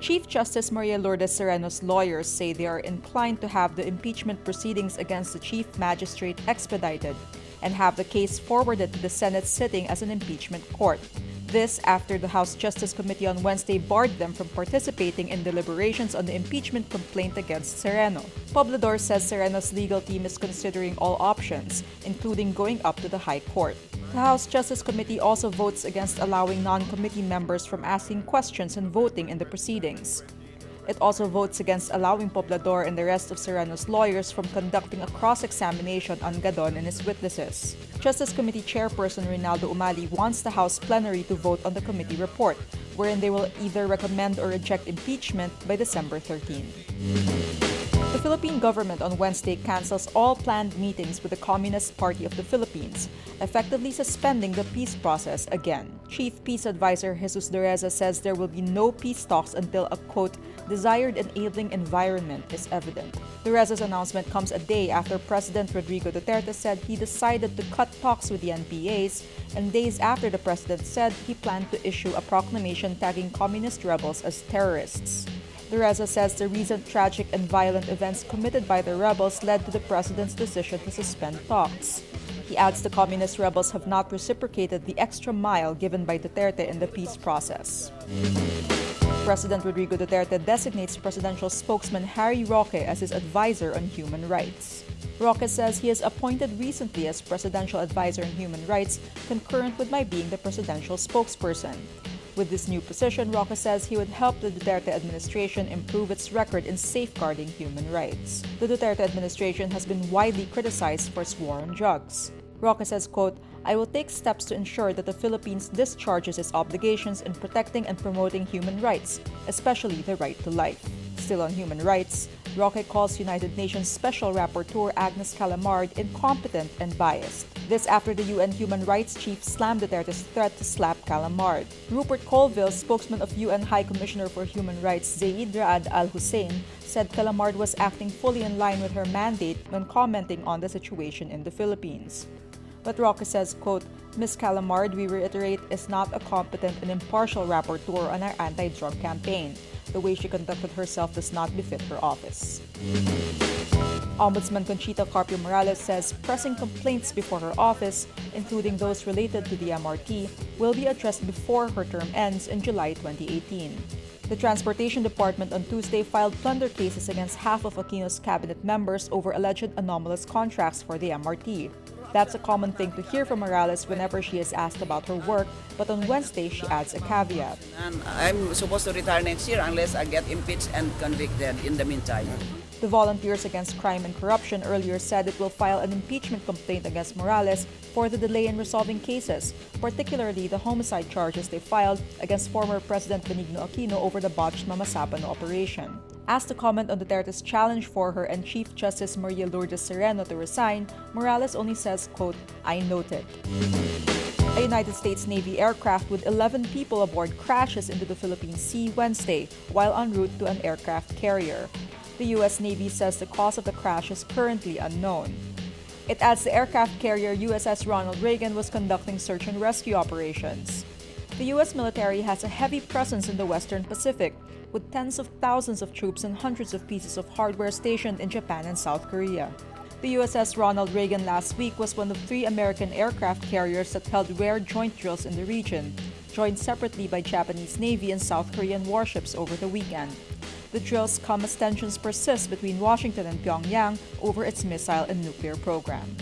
Chief Justice Maria Lourdes Sereno's lawyers say they are inclined to have the impeachment proceedings against the Chief Magistrate expedited and have the case forwarded to the Senate sitting as an impeachment court. This after the House Justice Committee on Wednesday barred them from participating in deliberations on the impeachment complaint against Sereno. Poblador says Sereno's legal team is considering all options, including going up to the High Court. The House Justice Committee also votes against allowing non-committee members from asking questions and voting in the proceedings. It also votes against allowing Poblador and the rest of Sereno's lawyers from conducting a cross-examination on Gadon and his witnesses. Justice Committee Chairperson Rinaldo Umali wants the House plenary to vote on the committee report, wherein they will either recommend or reject impeachment by December 13. The Philippine government on Wednesday cancels all planned meetings with the Communist Party of the Philippines, effectively suspending the peace process again. Chief Peace Advisor Jesus Dureza says there will be no peace talks until a, quote, desired enabling environment is evident. Dureza's announcement comes a day after President Rodrigo Duterte said he decided to cut talks with the NPAs, and days after the president said he planned to issue a proclamation tagging communist rebels as terrorists. Dureza says the recent tragic and violent events committed by the rebels led to the president's decision to suspend talks. He adds the communist rebels have not reciprocated the extra mile given by Duterte in the peace process. President Rodrigo Duterte designates presidential spokesman Harry Roque as his advisor on human rights. Roque says he is appointed recently as presidential advisor on human rights, concurrent with my being the presidential spokesperson. With this new position, Roque says he would help the Duterte administration improve its record in safeguarding human rights. The Duterte administration has been widely criticized for its war on drugs. Roque says, quote, I will take steps to ensure that the Philippines discharges its obligations in protecting and promoting human rights, especially the right to life. Still on human rights, Roque calls United Nations Special Rapporteur Agnes Calamard incompetent and biased. This after the UN Human Rights Chief slammed Duterte's threat to slap Calamard. Rupert Colville, spokesman of UN High Commissioner for Human Rights Zeid Ra'ad Al Hussein, said Calamard was acting fully in line with her mandate when commenting on the situation in the Philippines. But Roque says, quote, Ms. Calamard, we reiterate, is not a competent and impartial rapporteur on our anti-drug campaign. The way she conducted herself does not befit her office. Ombudsman Conchita Carpio Morales says pressing complaints before her office, including those related to the MRT, will be addressed before her term ends in July 2018. The Transportation Department on Tuesday filed plunder cases against half of Aquino's cabinet members over alleged anomalous contracts for the MRT. That's a common thing to hear from Morales whenever she is asked about her work, but on Wednesday she adds a caveat. And I'm supposed to retire next year unless I get impeached and convicted in the meantime. The Volunteers Against Crime and Corruption earlier said it will file an impeachment complaint against Morales for the delay in resolving cases, particularly the homicide charges they filed against former President Benigno Aquino over the botched Mamasapano operation. Asked to comment on Duterte's challenge for her and Chief Justice Maria Lourdes Sereno to resign, Morales only says, quote, I noted. A United States Navy aircraft with 11 people aboard crashes into the Philippine Sea Wednesday while en route to an aircraft carrier. The U.S. Navy says the cause of the crash is currently unknown. It adds the aircraft carrier USS Ronald Reagan was conducting search and rescue operations. The U.S. military has a heavy presence in the Western Pacific, with tens of thousands of troops and hundreds of pieces of hardware stationed in Japan and South Korea. The USS Ronald Reagan last week was one of 3 American aircraft carriers that held rare joint drills in the region, joined separately by Japanese Navy and South Korean warships over the weekend. The drills come as tensions persist between Washington and Pyongyang over its missile and nuclear program.